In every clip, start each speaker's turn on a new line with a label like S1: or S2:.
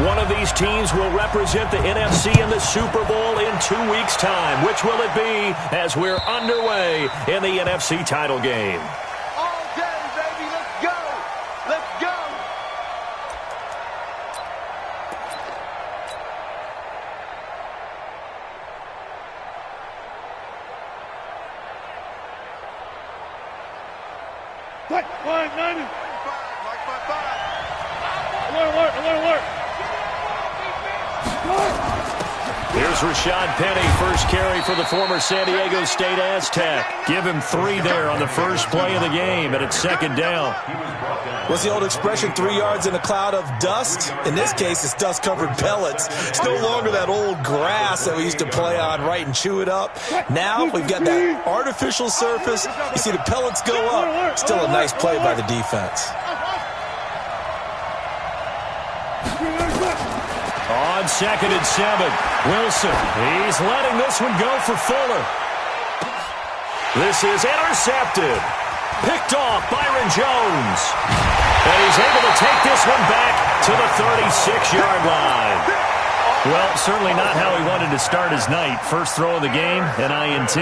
S1: One of these teams will represent the NFC in the Super Bowl in 2 weeks' time. Which will it be as we're underway in the NFC title game?
S2: All day, baby. Let's go. Let's go.
S3: What? 190. Alert.
S1: Here's Rashad Penny, first carry for the former San Diego State Aztec. Give him 3 there on the first play of the game, and it's second down.
S4: What's the old expression, 3 yards in a cloud of dust? In this case, it's dust-covered pellets. It's no longer that old grass that we used to play on, right, and chew it up. Now we've got that artificial surface. You see the pellets go up. Still a nice play by the defense.
S1: On 2nd and 7, Wilson. He's letting this one go for Fuller. This is intercepted. Picked off Byron Jones. And he's able to take this one back to the 36-yard line. Well, certainly not how he wanted to start his night. First throw of the game, an INT.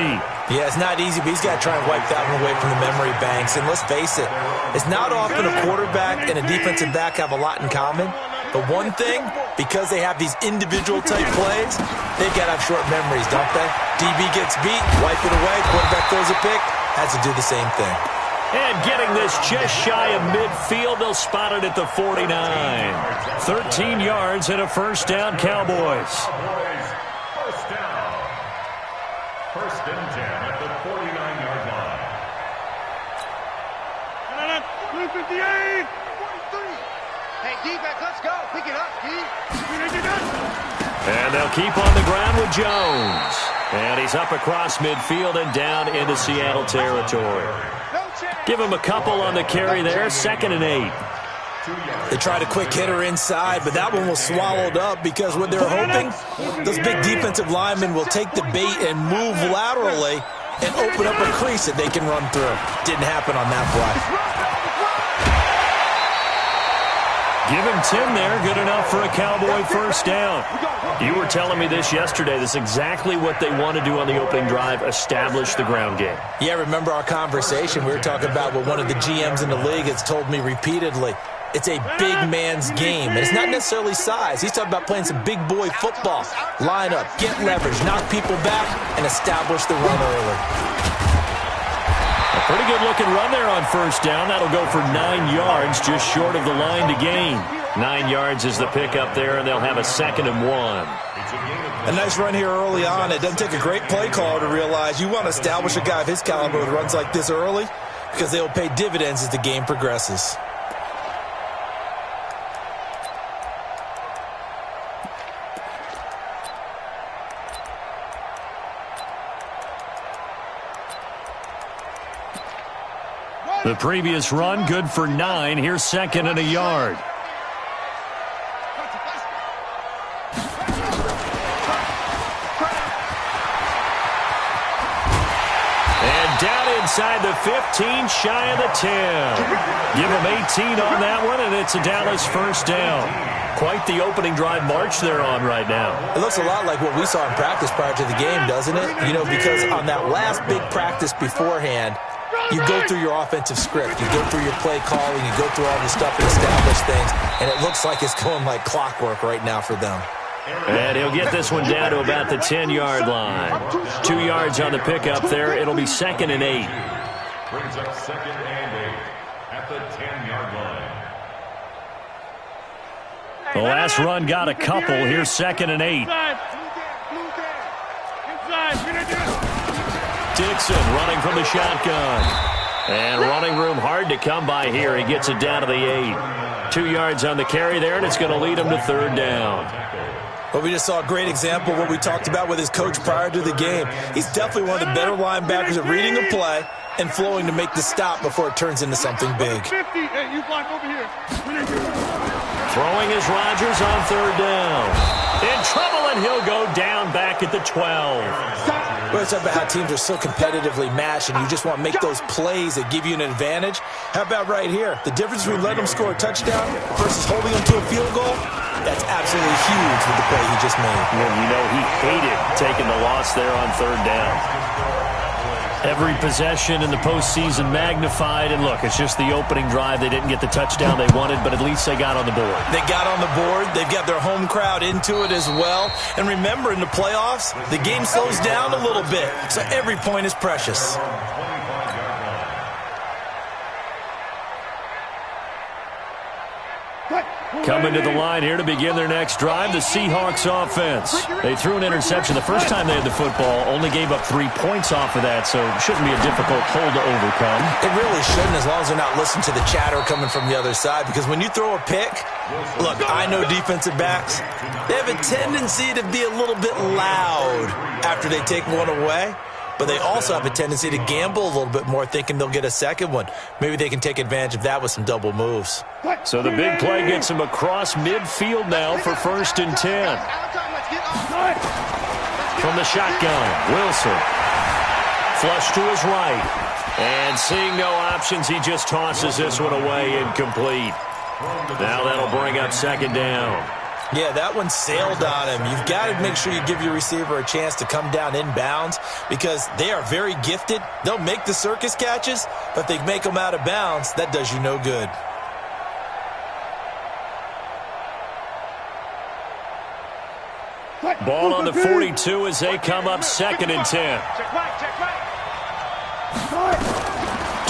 S4: Yeah, it's not easy, but he's got to try and wipe that one away from the memory banks. And let's face it, it's not often a quarterback and a defensive back have a lot in common. But one thing, because they have these individual-type plays, they've got to have short memories, don't they? DB gets beat, wipe it away, quarterback throws a pick, has to do the same thing.
S1: And getting this just shy of midfield, they'll spot it at the 49. 13 yards and a first down, Cowboys.
S5: First down. First and 10 at the 49-yard line.
S3: 58.
S2: Hey, defense, let's go. Pick it up, D.
S1: And they'll keep on the ground with Jones. And he's up across midfield and down into Seattle territory. Give him a couple on the carry there, 2nd and 8.
S4: They tried a quick hitter inside, but that one was swallowed up because what they're hoping, those big defensive linemen will take the bait and move laterally and open up a crease that they can run through. Didn't happen on that play.
S1: Give him 10 there, good enough for a Cowboy first down. You were telling me this yesterday. This is exactly what they want to do on the opening drive, establish the ground game.
S4: Yeah, remember our conversation? We were talking about what one of the GMs in the league has told me repeatedly. It's a big man's game, and it's not necessarily size. He's talking about playing some big boy football. Line up, get leverage, knock people back, and establish the run early.
S1: A pretty good-looking run there on first down. That'll go for 9 yards, just short of the line to gain. 9 yards is the pickup there, and they'll have a 2nd and 1.
S4: A nice run here early on. It doesn't take a great play caller to realize you want to establish a guy of his caliber with runs like this early because they will pay dividends as the game progresses.
S1: The previous run, good for 9. Here's 2nd and a yard. And down inside the 15, shy of the 10. Give him 18 on that one, and it's a Dallas first down. Quite the opening drive march they're on right now.
S4: It looks a lot like what we saw in practice prior to the game, doesn't it? You know, because on that last big practice beforehand, you go through your offensive script. You go through your play calling. You go through all the stuff and establish things. And it looks like it's going like clockwork right now for them.
S1: And he'll get this one down to about the 10-yard line. 2 yards on the pickup there. It'll be 2nd and 8.
S5: Brings up 2nd and 8 at the 10-yard line.
S1: The last run got a couple. Here's 2nd and 8. Dixon running from the shotgun. And running room hard to come by here. He gets it down to the 8. 2 yards on the carry there, and it's going to lead him to 3rd down.
S4: Well, we just saw a great example of what we talked about with his coach prior to the game. He's definitely one of the better linebackers at reading a play and flowing to make the stop before it turns into something big.
S3: Hey, you block over here.
S1: Throwing is Rodgers on 3rd down. In trouble, and he'll go down back at the 12.
S4: We're talking about how teams are so competitively matched, and you just want to make those plays that give you an advantage. How about right here? The difference between letting them score a touchdown versus holding them to a field goal, that's absolutely huge with the play he just made.
S1: And you know he hated taking the loss there on third down. Every possession in the postseason magnified, and look, it's just the opening drive. They didn't get the touchdown they wanted, but at least they got on the board.
S4: They got on the board. They've got their home crowd into it as well. And remember, in the playoffs, the game slows down a little bit, so every point is precious.
S1: Coming to the line here to begin their next drive, the Seahawks offense. They threw an interception the first time they had the football, only gave up 3 points off of that, so it shouldn't be a difficult hole to overcome.
S4: It really shouldn't, as long as they're not listening to the chatter coming from the other side, because when you throw a pick, look, I know defensive backs, they have a tendency to be a little bit loud after they take one away. But they also have a tendency to gamble a little bit more, thinking they'll get a second one. Maybe they can take advantage of that with some double moves.
S1: So the big play gets him across midfield now for 1st and 10. From the shotgun, Wilson. Flush to his right. And seeing no options, he just tosses this one away, incomplete. Now that'll bring up 2nd down.
S4: Yeah, that one sailed on him. You've got to make sure you give your receiver a chance to come down inbounds because they are very gifted. They'll make the circus catches, but if they make them out of bounds, that does you no good.
S1: Ball on the 42 as they come up 2nd and 10.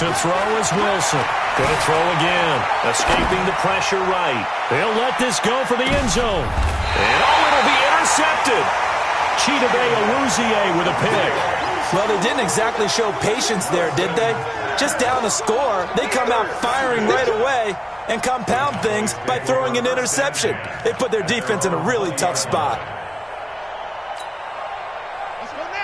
S1: To throw is Wilson. Going to throw again. Escaping the pressure right. They'll let this go for the end zone. And it'll be intercepted. Chidobe Awuzie with a pick.
S4: Well, they didn't exactly show patience there, did they? Just down a score, they come out firing right away and compound things by throwing an interception. They put their defense in a really tough spot.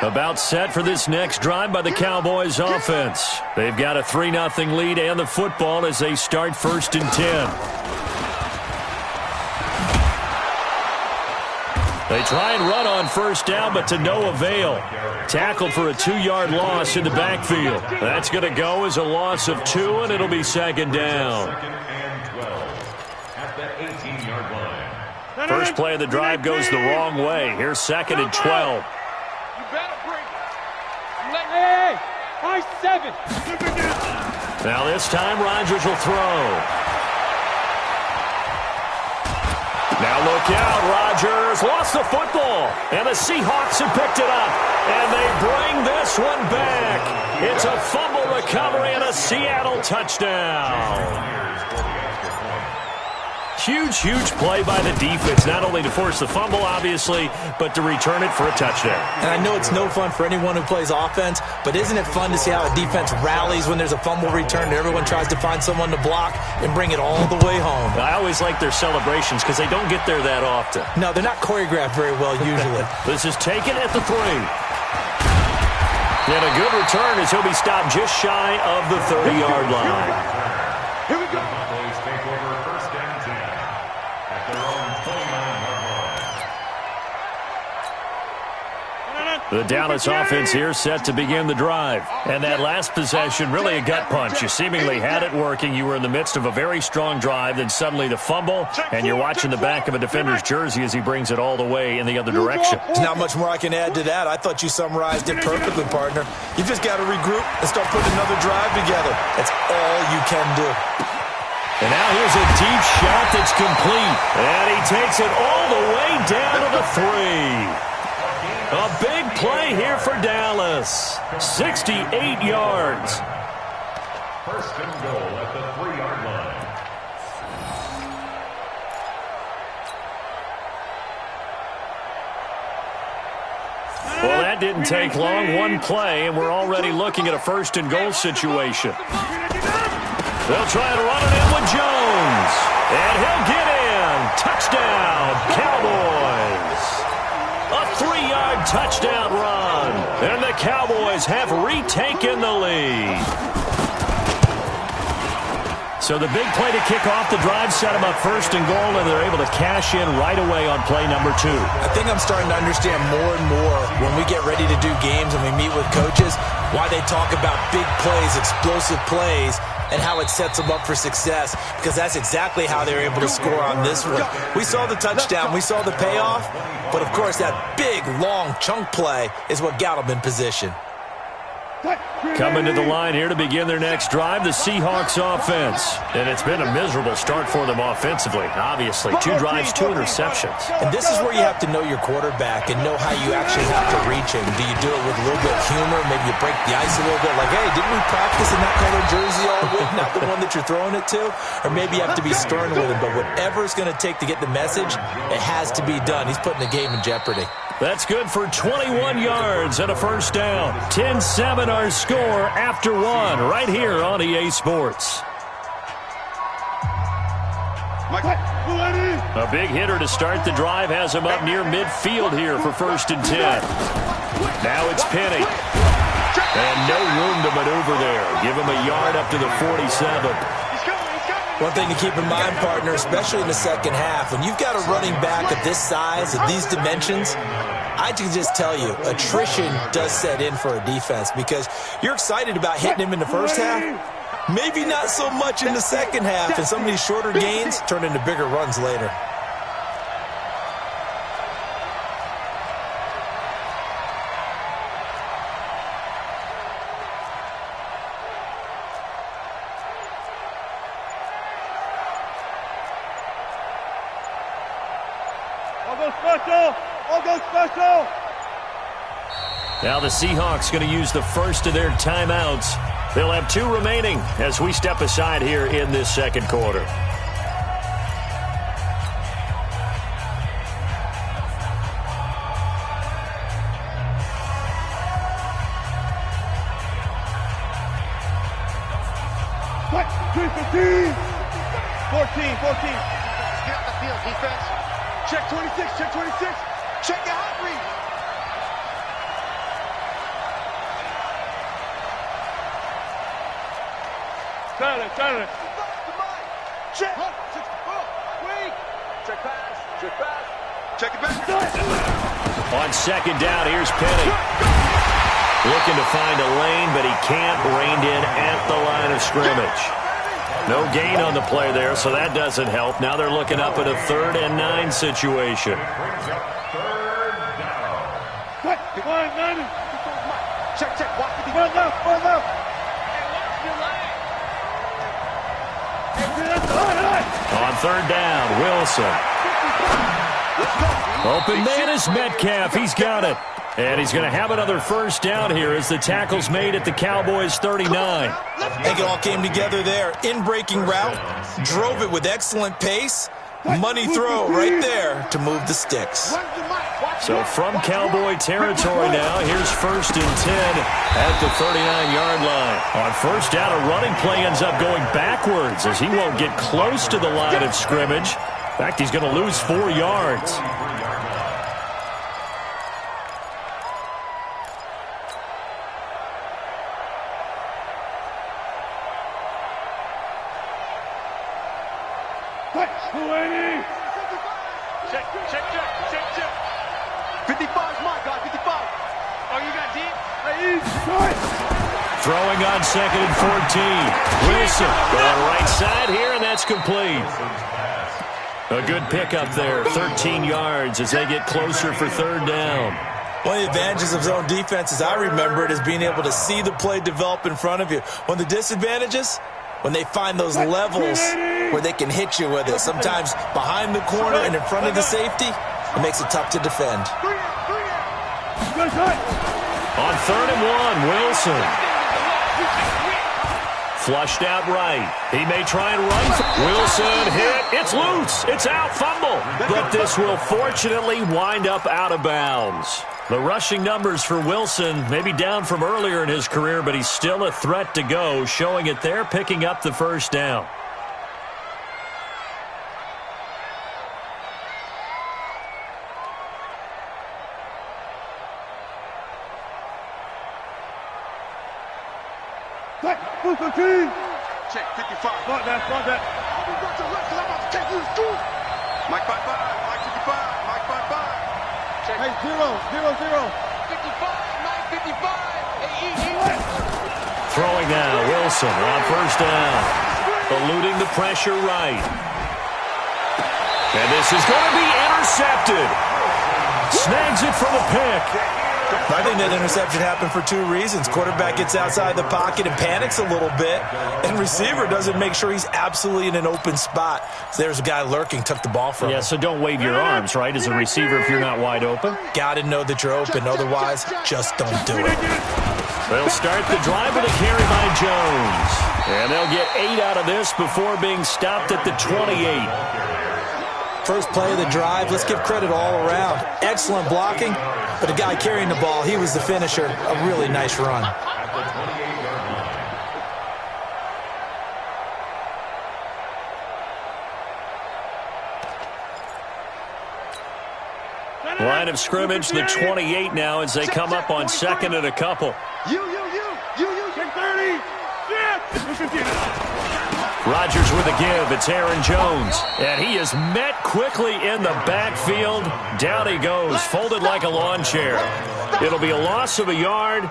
S1: About set for this next drive by the Cowboys offense. They've got a 3-0 lead and the football as they start 1st and 10. They try and run on 1st down, but to no avail. Tackled for a 2-yard loss in the backfield. That's going to go as a loss of 2, and it'll be 2nd down. First play of the drive goes the wrong way. Here's 2nd and 12.
S3: High 7.
S1: Now this time Rodgers will throw. Now look out, Rodgers lost the football, and the Seahawks have picked it up, and they bring this one back. It's a fumble recovery and a Seattle touchdown. Huge, huge play by the defense, not only to force the fumble, obviously, but to return it for a touchdown.
S4: And I know it's no fun for anyone who plays offense, but isn't it fun to see how a defense rallies when there's a fumble return and everyone tries to find someone to block and bring it all the way home?
S1: I always like their celebrations because they don't get there that often.
S4: No, they're not choreographed very well usually.
S1: This is taken at the 3. And a good return as he'll be stopped just shy of the 30-yard line.
S3: Here we go.
S1: The Dallas offense here set to begin the drive. And that last possession, really a gut punch. You seemingly had it working. You were in the midst of a very strong drive. Then suddenly the fumble, and you're watching the back of a defender's jersey as he brings it all the way in the other direction.
S4: There's not much more I can add to that. I thought you summarized it perfectly, partner. You just got to regroup and start putting another drive together. That's all you can do.
S1: And now here's a deep shot that's complete. And he takes it all the way down to the 3. A big play here for Dallas. 68 yards.
S5: 1st and goal at the 3-yard line.
S1: Well, that didn't take long. One play, and we're already looking at a 1st and goal situation. They'll try to run it in with Jones. And he'll get in. Touchdown, Cowboys. A 3-yard touchdown run. And the Cowboys have retaken the lead. So the big play to kick off the drive set them up first and goal, and they're able to cash in right away on play number 2.
S4: I think I'm starting to understand more and more when we get ready to do games and we meet with coaches why they talk about big plays, explosive plays, and how it sets them up for success, because that's exactly how they were able to score on this one. We saw the touchdown, we saw the payoff, but of course that big, long chunk play is what got them in position.
S1: Coming to the line here to begin their next drive, the Seahawks offense. And it's been a miserable start for them offensively, obviously. 2 drives, 2 interceptions.
S4: And this is where you have to know your quarterback and know how you actually have to reach him. Do you do it with a little bit of humor? Maybe you break the ice a little bit, like, hey, didn't we practice in that color jersey all week? Not the one that you're throwing it to? Or maybe you have to be stern with him. But whatever it's going to take to get the message, it has to be done. He's putting the game in jeopardy.
S1: That's good for 21 yards and a first down. 10-7 our score after 1 right here on EA Sports. A big hitter to start the drive has him up near midfield here for 1st and 10. Now it's Penny. And no room to maneuver there. Give him a yard up to the 47.
S4: One thing to keep in mind, partner, especially in the second half, when you've got a running back of this size, of these dimensions, I can just tell you, attrition does set in for a defense because you're excited about hitting him in the first half. Maybe not so much in the second half, and some of these shorter gains turn into bigger runs later.
S1: Now the Seahawks going to use the first of their timeouts. They'll have 2 remaining as we step aside here in this second quarter.
S2: What? 3-15. 14. Get off the field, defense. Check 26. Check your hot read. Turn it. Check. Wait. Check pass. Check it back.
S1: On second down, here's Penny. Looking to find a lane, but he can't. Reined in at the line of scrimmage. No gain on the play there, so that doesn't help. Now they're looking up at a 3rd and 9 situation.
S2: Check. Watch the defense. One left.
S1: On 3rd down, Wilson. Open man is Metcalf. He's got it. And he's going to have another first down here as the tackle's made at the Cowboys' 39.
S4: I think it all came together there. In-breaking route, drove it with excellent pace. Money throw right there to move the sticks.
S1: So from Cowboy territory now, here's 1st and 10 at the 39-yard line. On first down, a running play ends up going backwards as he won't get close to the line of scrimmage. In fact, he's going to lose 4 yards.
S2: Check. 55's my guy, 55. Oh, you got deep?
S1: Throwing on 2nd and 14. Wilson on right side here, and that's complete. A good pickup there, 13 yards as they get closer for 3rd down.
S4: One of the advantages of zone defense, as I remember it, is being able to see the play develop in front of you. One of the disadvantages, when they find those levels where they can hit you with it. Sometimes behind the corner and in front of the safety, it makes it tough to defend.
S1: On 3rd and 1, Wilson. Flushed out right. He may try and run. Wilson hit. It's loose. It's out. Fumble. But this will fortunately wind up out of bounds. The rushing numbers for Wilson may be down from earlier in his career, but he's still a threat to go, showing it there, picking up the first down.
S2: Check 55. Fuck that. I'm about to take you to Mike 55. Mike 55. Mike 55. Check. Hey, 0, 0, 0. 55. Mike 55. Hey,
S1: Throwing now, Wilson on first down. Eluding the pressure right. And this is going to be intercepted. Snags it for the pick.
S4: I think that interception happened for two reasons. Quarterback gets outside the pocket and panics a little bit, and receiver doesn't make sure he's absolutely in an open spot. So there's a guy lurking, took the ball from him.
S1: Yeah, so don't wave your arms, right, as a receiver if you're not wide open.
S4: Got to know that you're open. Otherwise, just don't do it.
S1: They'll start the drive with a carry by Jones. And they'll get 8 out of this before being stopped at the 28.
S4: First play of the drive, let's give credit all around. Excellent blocking, but the guy carrying the ball, he was the finisher. A really nice run.
S1: Line of scrimmage, the 28 now as they come up on second and a couple.
S2: You. Check 30.
S1: Rodgers with a give. It's Aaron Jones. And he is met quickly in the backfield. Down he goes, folded like a lawn chair. It'll be a loss of a yard,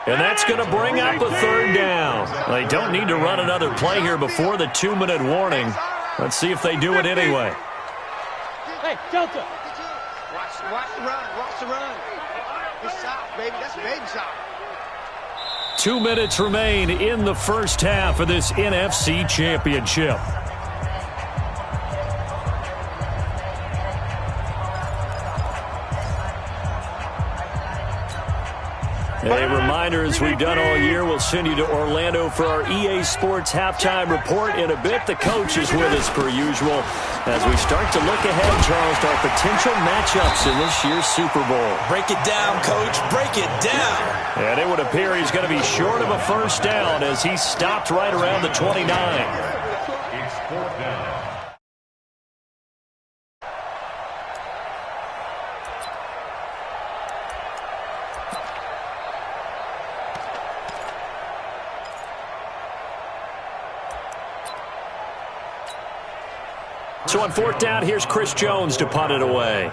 S1: and that's going to bring up a third down. They don't need to run another play here before the 2-minute warning. Let's see if they do it anyway.
S3: Hey, Delta.
S2: Watch the run. It's soft, baby. That's baby soft.
S1: 2 minutes remain in the first half of this NFC Championship. A reminder, as we've done all year, we'll send you to Orlando for our EA Sports halftime report in a bit. The coach is with us per usual as we start to look ahead, Charles, to our potential matchups in this year's Super Bowl.
S4: Break it down, Coach. Break it down.
S1: And it would appear he's going to be short of a first down as he stopped right around the 29.
S5: It's 4th down.
S1: So on 4th down, here's Chris Jones to punt it away.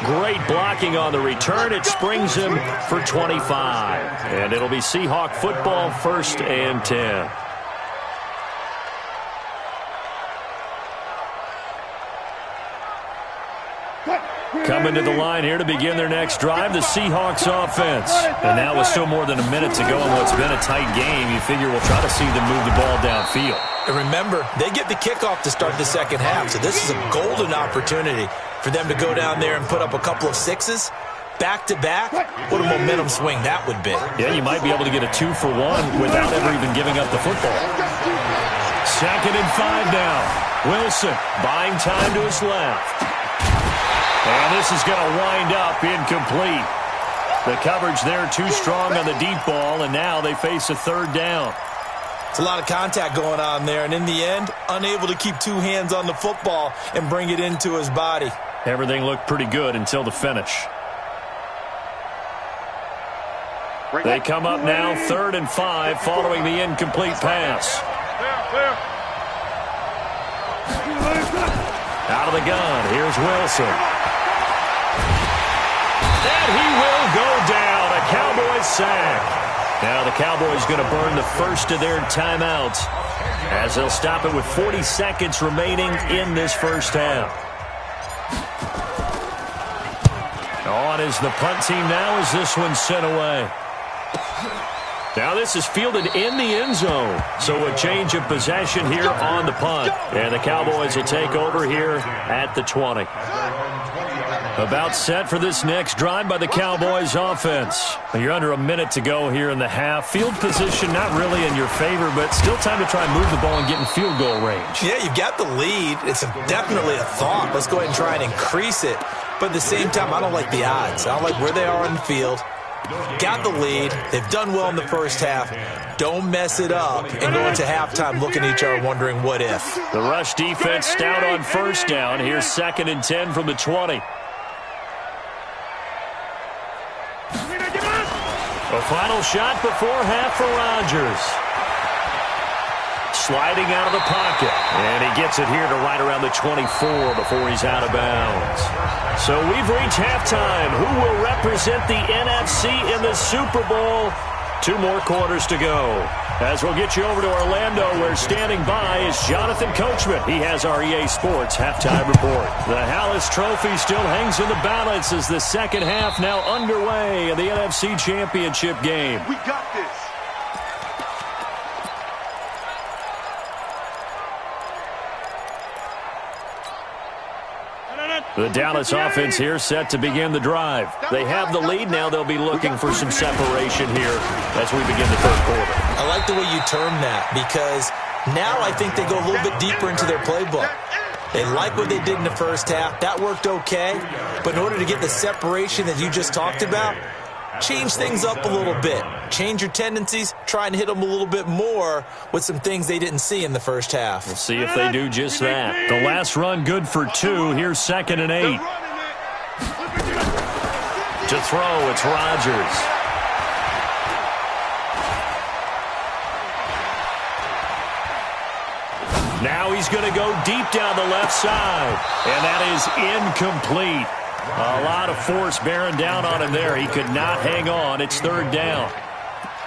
S1: Great blocking on the return. It springs him for 25. And it'll be Seahawk football, 1st and 10. Coming to the line here to begin their next drive, the Seahawks offense. And now with still more than a minute to go in what's been a tight game, you figure we'll try to see them move the ball downfield.
S4: And remember, they get the kickoff to start the second half, so this is a golden opportunity for them to go down there and put up a couple of sixes. Back-to-back, what a momentum swing that would be.
S1: Yeah, you might be able to get a 2-for-1 without ever even giving up the football. 2nd and 5 now. Wilson buying time to his left. And this is going to wind up incomplete. The coverage there too strong on the deep ball, and now they face a 3rd down.
S4: It's a lot of contact going on there, and in the end, unable to keep two hands on the football and bring it into his body.
S1: Everything looked pretty good until the finish. They come up now, 3rd and 5, following the incomplete pass. Out of the gun, here's Wilson. And he will go down, a Cowboys sack. Now the Cowboys going to burn the first of their timeouts as they'll stop it with 40 seconds remaining in this first half. On is the punt team now as this one's sent away. Now this is fielded in the end zone. So a change of possession here on the punt. And the Cowboys will take over here at the 20. About set for this next drive by the Cowboys offense. You're under a minute to go here in the half. Field position not really in your favor, but still time to try and move the ball and get in field goal range.
S4: Yeah, you've got the lead. It's definitely a thought. Let's go ahead and try and increase it. But at the same time, I don't like the odds. I don't like where they are on the field. Got the lead. They've done well in the first half. Don't mess it up and go into halftime looking at each other wondering what if.
S1: The rush defense stout on first down. Here's 2nd and 10 from the 20. A final shot before half for Rodgers. Sliding out of the pocket. And he gets it here to right around the 24 before he's out of bounds. So we've reached halftime. Who will represent the NFC in the Super Bowl? 2 more quarters to go. As we'll get you over to Orlando, where standing by is Jonathan Coachman. He has our EA Sports halftime report. The Hallis Trophy still hangs in the balance as the second half now underway in the NFC Championship game.
S2: We got this.
S1: The Dallas offense here set to begin the drive. They have the lead now. They'll be looking for some separation here as we begin the third quarter.
S4: I like the way you term that because now I think they go a little bit deeper into their playbook. They like what they did in the first half. That worked okay. But in order to get the separation that you just talked about, change things up a little bit. Change your tendencies. Try and hit them a little bit more with some things they didn't see in the first half.
S1: We'll see if they do just that. The last run good for 2. Here's 2nd and 8. To throw, it's Rodgers. Now he's going to go deep down the left side. And that is incomplete. A lot of force bearing down on him there. He could not hang on. It's 3rd down.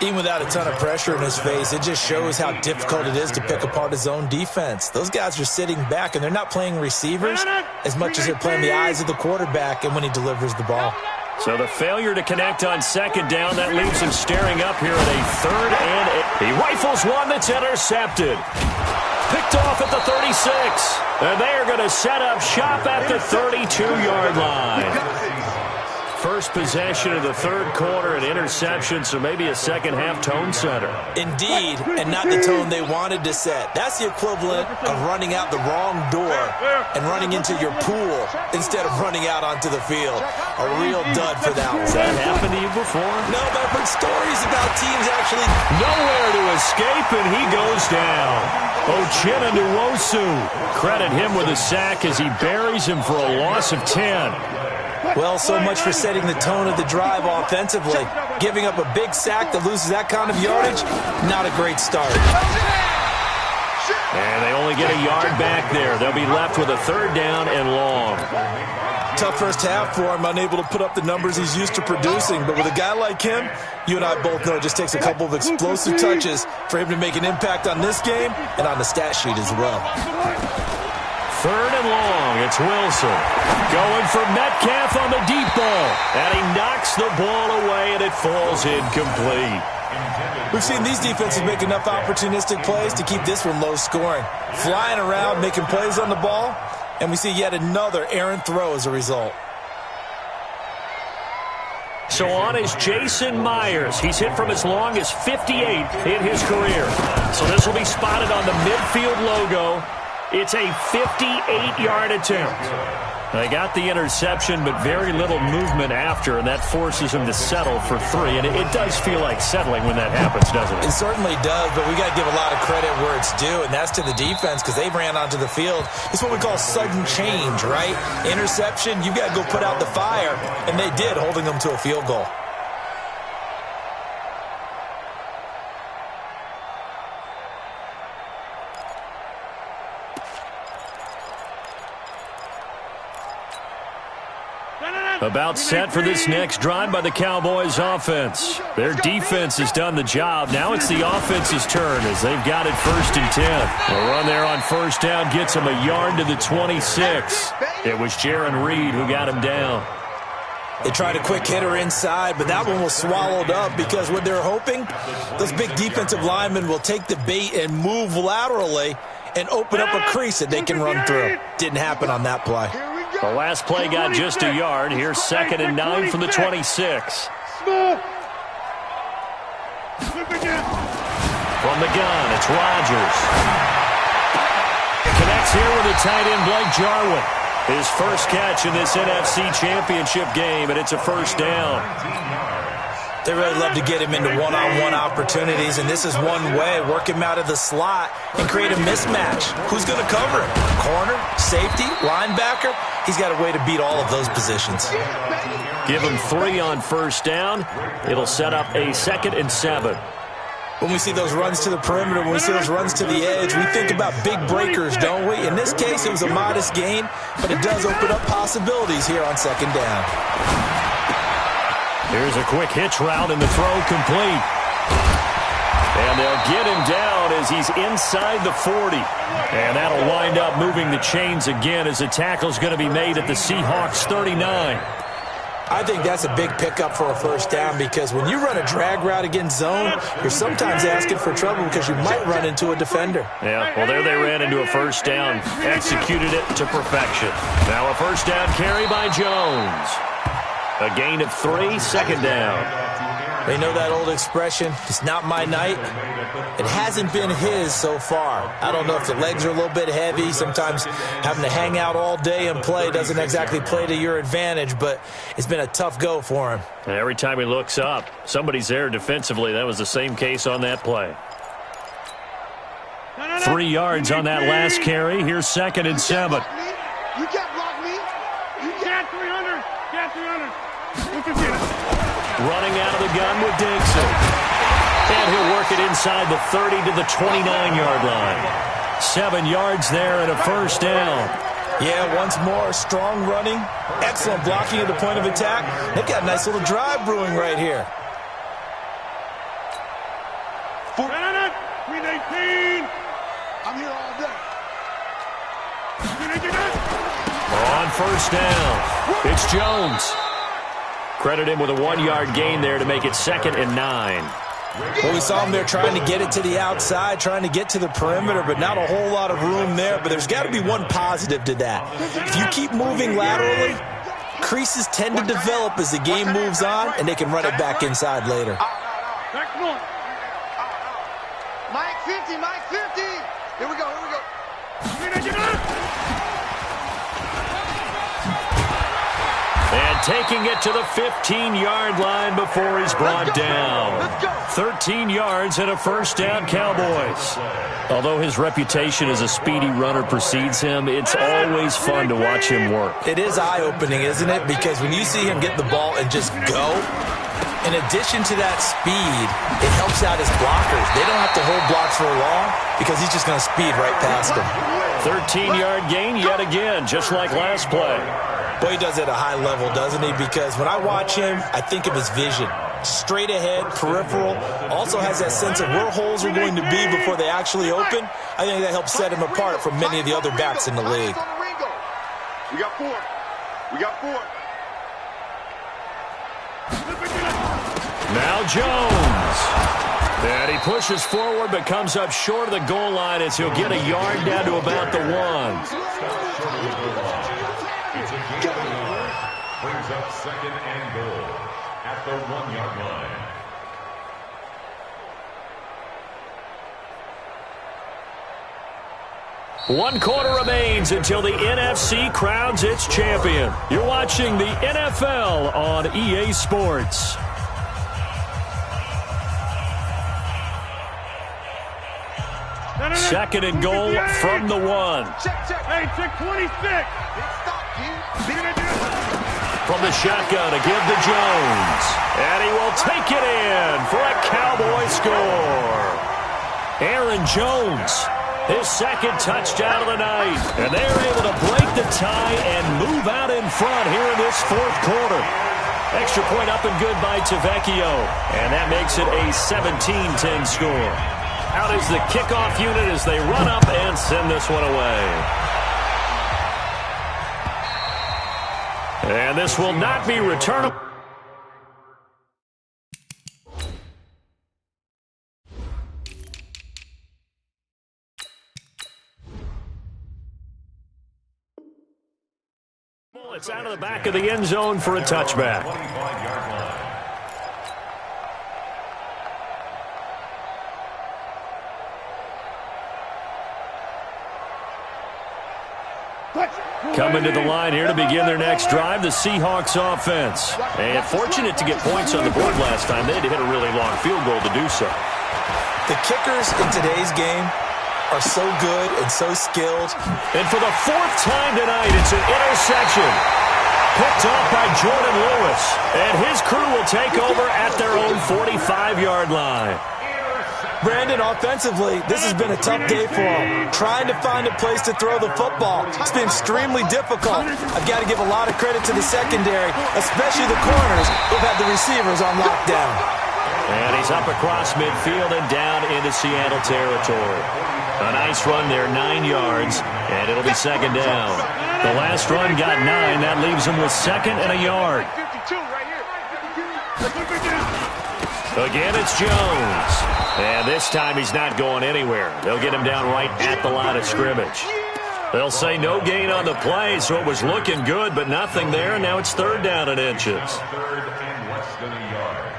S4: Even without a ton of pressure in his face, it just shows how difficult it is to pick apart his own defense. Those guys are sitting back, and they're not playing receivers as much as they're playing the eyes of the quarterback and when he delivers the ball.
S1: So the failure to connect on 2nd down, that leaves him staring up here at a 3rd and 8. He rifles one that's intercepted. Picked off at the 36. And they are going to set up shop at the 32-yard line. First possession of the third quarter, an interception, so maybe a second-half tone setter.
S4: Indeed, and not the tone they wanted to set. That's the equivalent of running out the wrong door and running into your pool instead of running out onto the field. A real dud for that one.
S1: Has that happened to you before?
S4: No, but I've heard stories about teams actually
S1: nowhere to escape, and he goes down. Uchenna Nwosu. Credit him with a sack as he buries him for a loss of 10.
S4: Well, so much for setting the tone of the drive offensively. Giving up a big sack that loses that kind of yardage, not a great start.
S1: And they only get a yard back there. They'll be left with a 3rd down and long.
S4: Tough first half for him, unable to put up the numbers he's used to producing. But with a guy like him, you and I both know it just takes a couple of explosive touches for him to make an impact on this game and on the stat sheet as well.
S1: 3rd and long. It's Wilson. Going for Metcalf on the deep ball. And he knocks the ball away, and it falls incomplete.
S4: We've seen these defenses make enough opportunistic plays to keep this one low scoring. Flying around, making plays on the ball, and we see yet another errant throw as a result.
S1: So on is Jason Myers. He's hit from as long as 58 in his career. So this will be spotted on the midfield logo. It's a 58-yard attempt. They got the interception, but very little movement after, and that forces him to settle for 3. And it does feel like settling when that happens, doesn't it?
S4: It certainly does, but we got to give a lot of credit where it's due, and that's to the defense because they ran onto the field. It's what we call sudden change, right? Interception, you got to go put out the fire, and they did, holding them to a field goal.
S1: About set for this next drive by the Cowboys offense. Their defense has done the job. Now it's the offense's turn as they've got it 1st and 10. A run there on 1st down gets him a yard to the 26. It was Jaron Reed who got him down.
S4: They tried a quick hitter inside, but that one was swallowed up because what they're hoping, those big defensive linemen will take the bait and move laterally and open up a crease that they can run through. Didn't happen on that play.
S1: The last play got just a yard. Here's 2nd and 9 from the 26. From the gun, it's Rodgers. Connects here with the tight end, Blake Jarwin. His first catch in this NFC Championship game, and it's a 1st down.
S4: They really love to get him into one-on-one opportunities, and this is one way. Work him out of the slot and create a mismatch. Who's going to cover him? Corner, safety, linebacker? He's got a way to beat all of those positions.
S1: Give him 3 on first down. It'll set up a 2nd and 7.
S4: When we see those runs to the perimeter, when we see those runs to the edge, we think about big breakers, don't we? In this case, it was a modest gain, but it does open up possibilities here on 2nd down.
S1: Here's a quick hitch route, and the throw complete. And they'll get him down as he's inside the 40. And that'll wind up moving the chains again as the tackle's going to be made at the Seahawks 39.
S4: I think that's a big pickup for a first down because when you run a drag route against zone, you're sometimes asking for trouble because you might run into a defender.
S1: Yeah, well, there they ran into a first down, executed it to perfection. Now a first down carry by Jones. A gain of 3, 2nd down.
S4: They know that old expression, it's not my night. It hasn't been his so far. I don't know if the legs are a little bit heavy. Sometimes having to hang out all day and play doesn't exactly play to your advantage, but it's been a tough go for him.
S1: And every time he looks up, somebody's there defensively. That was the same case on that play. 3 yards on that last carry. Here's 2nd and 7.
S2: You can't block me. You can't 300. Can't 300.
S1: Running out of the gun with Dixon. And he'll work it inside the 30 to the 29-yard line. 7 yards there and a first down.
S4: Yeah, once more, strong running, excellent blocking at the point of attack. They've got a nice little drive brewing right here.
S2: 18. I'm here all day.
S1: On first down, it's Jones. Credit him with a 1-yard gain there to make it 2nd and 9.
S4: Well, we saw him there trying to get it to the outside, trying to get to the perimeter, but not a whole lot of room there. But there's got to be one positive to that. If you keep moving laterally, creases tend to develop as the game moves on, and they can run it back inside later.
S2: Mike 50, Mike 50. Here we go, here we go.
S1: And taking it to the 15-yard line before he's brought down. 13 yards and a first down, Cowboys. Although his reputation as a speedy runner precedes him, it's always fun to watch him work.
S4: It is eye-opening, isn't it? Because when you see him get the ball and just go, in addition to that speed, it helps out his blockers. They don't have to hold blocks for long because he's just going to speed right past them.
S1: 13-yard gain yet again, just like last play.
S4: Boy, he does it at a high level, doesn't he? Because when I watch him, I think of his vision. Straight ahead, peripheral, also has that sense of where holes are going to be before they actually open. I think that helps set him apart from many of the other backs in the league.
S2: We got 4. We got 4.
S1: Now Jones. And he pushes forward but comes up short of the goal line as he'll get a yard down to about the 1.
S5: Brings up 2nd and goal at the 1-yard line.
S1: 1 quarter remains until the NFC crowns its champion. You're watching the NFL on EA Sports. Second and goal from the 1.
S2: Hey, check 26.
S1: From the shotgun to give to Jones. And he will take it in for a Cowboy score. Aaron Jones, his 2nd touchdown of the night. And they're able to break the tie and move out in front here in this 4th quarter. Extra point up and good by Tavecchio. And that makes it a 17-10 score. Out is the kickoff unit as they run up and send this one away. And this will not be returnable. It's out of the back of the end zone for a touchback.
S5: 25-yard line.
S1: Coming to the line here to begin their next drive, the Seahawks offense. And fortunate to get points on the board last time. They had to hit a really long field goal to do so.
S4: The kickers in today's game are so good and so skilled.
S1: And for the fourth time tonight, it's an interception. Picked off by Jordan Lewis. And his crew will take over at their own 45-yard line.
S4: Brandon, offensively, this has been a tough day for him. Trying to find a place to throw the football. It's been extremely difficult. I've got to give a lot of credit to the secondary, especially the corners who've had the receivers on lockdown.
S1: And he's up across midfield and down into Seattle territory. A nice run there, 9 yards, and it'll be second down. The last run got 9. That leaves him with second and a yard. Again, it's Jones. And this time he's not going anywhere. They'll get him down right at the line of scrimmage. They'll say no gain on the play, so it was looking good, but nothing there. Now it's third down in inches.
S5: Third and less than a yard.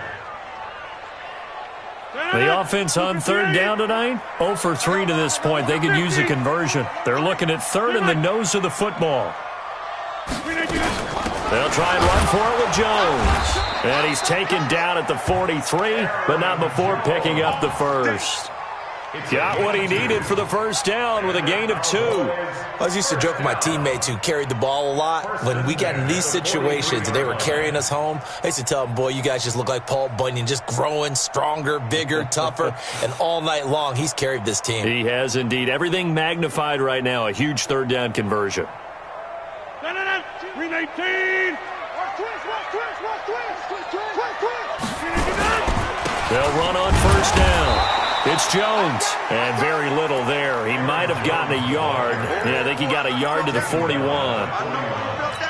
S1: The offense on third down tonight, 0 for 3 to this point. They could use a conversion. They're looking at third in the nose of the football. They'll try and run for it with Jones. And he's taken down at the 43, but not before picking up the first. Got what he needed for the first down with a gain of 2.
S4: I was used to joke with my teammates who carried the ball a lot. When we got in these situations and they were carrying us home, I used to tell them, boy, you guys just look like Paul Bunyan, just growing stronger, bigger, tougher, and all night long he's carried this team.
S1: He has indeed. Everything magnified right now, a huge third down conversion.
S2: 319.
S1: They'll run on first down. It's Jones, and very little there. He might have gotten a yard. Yeah, I think he got a yard to the 41.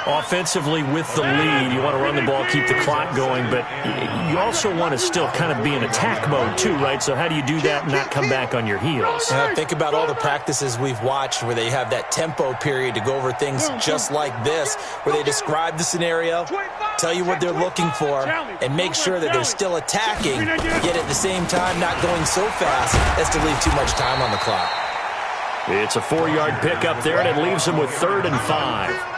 S1: Offensively with the lead, you want to run the ball, keep the clock going, but you also want to still kind of be in attack mode too, right? So how do you do that and not come back on your heels?
S4: Think about all the practices we've watched where they have that tempo period to go over things just like this, where they describe the scenario, tell you what they're looking for, and make sure that they're still attacking, yet at the same time not going so fast as to leave too much time on the clock.
S1: It's a 4-yard pickup there, and it leaves them with 3rd and 5.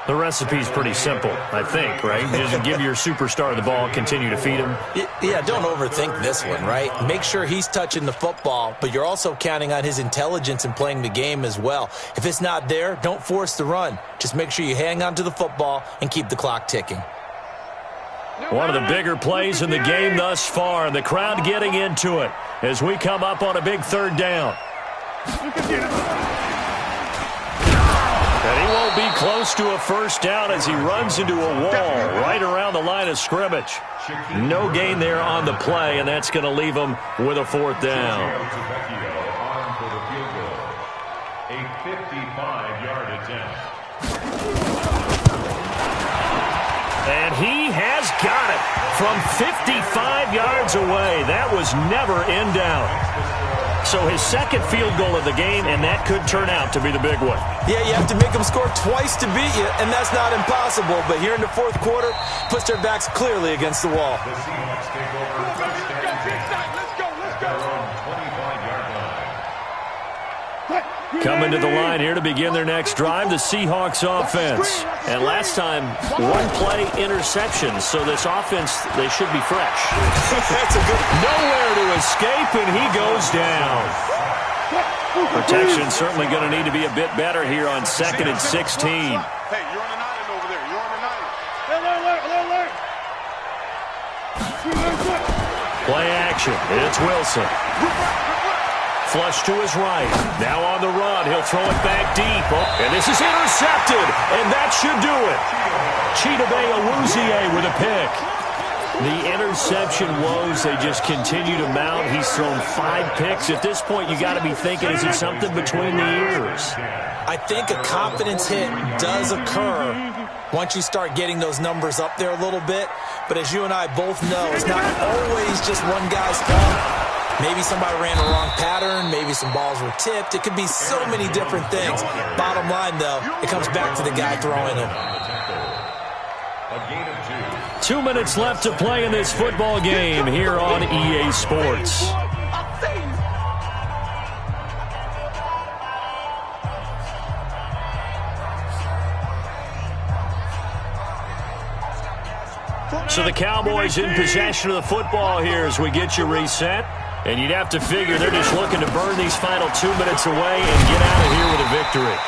S1: The recipe's pretty simple, I think, right? Just give your superstar the ball, continue to feed him.
S4: Yeah, don't overthink this one, right? Make sure he's touching the football, but you're also counting on his intelligence in playing the game as well. If it's not there, don't force the run. Just make sure you hang on to the football and keep the clock ticking.
S1: One of the bigger plays in the game thus far, and the crowd getting into it as we come up on a big third down. And he won't be close to a first down as he runs into a wall right around the line of scrimmage. No gain there on the play, and that's going to leave him with a 4th down.
S5: A 55-yard attempt.
S1: And he has got it from 55 yards away. That was never in doubt. So his second field goal of the game, and that could turn out to be the big one.
S4: Yeah, you have to make them score twice to beat you, and that's not impossible. But here in the 4th quarter, puts their backs clearly against the wall.
S5: The Seahawks take over first down at their own 25-yard line.
S1: Coming to the line here to begin their next drive, the Seahawks offense. And last time, 1-play interception, so this offense, they should be fresh.
S4: That's a good...
S1: Nowhere to escape, and he goes down. Protection certainly going to need to be a bit better here on 2nd and 16.
S2: Hey, you're on an island over there. You're on an island.
S1: Play action. It's Wilson. Flush to his right. Now on the run. He'll throw it back deep. Oh, and this is intercepted. And that should do it. Chidobe Awuzie with a pick. The interception woes, they just continue to mount. He's thrown 5 picks. At this point, you got to be thinking, is it something between the ears?
S4: I think a confidence hit does occur once you start getting those numbers up there a little bit. But as you and I both know, it's not always just one guy's fault. Maybe somebody ran the wrong pattern. Maybe some balls were tipped. It could be so many different things. Bottom line, though, it comes back to the guy throwing them.
S5: A gain of 2.
S1: 2 minutes left to play in this football game here on EA Sports. So the Cowboys in possession of the football here as we get you reset. And you'd have to figure they're just looking to burn these final 2 minutes away and get out of here with a victory.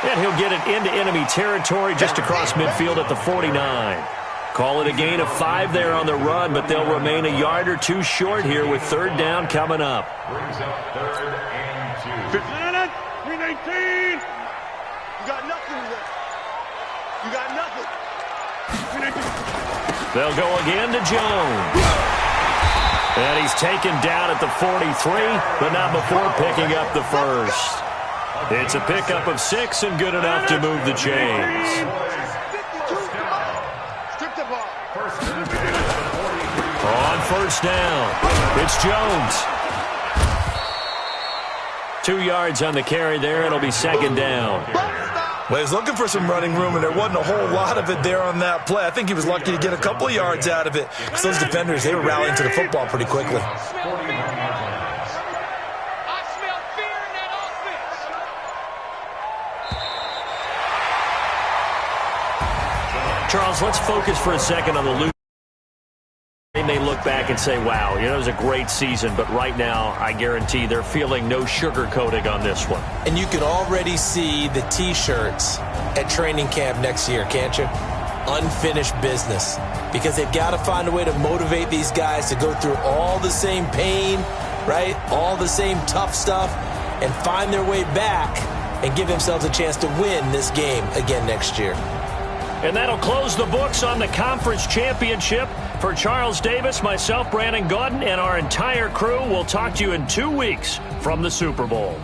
S1: And he'll get it into enemy territory just across midfield at the 49. Call it a gain of 5 there on the run, but they'll remain a yard or two short here with third down coming up.
S5: Brings up 3rd and 2.
S2: 319. You got nothing there. You got nothing. 319.
S1: They'll go again to Jones. And he's taken down at the 43, but not before picking up the first. It's a pickup of 6 and good enough to move the chains. On first down, it's Jones. 2 yards on the carry there. It'll be second down.
S4: Well, he was looking for some running room, and there wasn't a whole lot of it there on that play. I think he was lucky to get a couple of yards out of it because those defenders, they were rallying to the football pretty quickly.
S1: Charles, let's focus for a second on the Luke. They may look back and say, wow, it was a great season, but right now, I guarantee they're feeling no sugarcoating on this one.
S4: And you can already see the T-shirts at training camp next year, can't you? Unfinished business. Because they've got to find a way to motivate these guys to go through all the same pain, right? All the same tough stuff, and find their way back and give themselves a chance to win this game again next year.
S1: And that'll close the books on the conference championship. For Charles Davis, myself, Brandon Gaudin, and our entire crew, we'll talk to you in 2 weeks from the Super Bowl.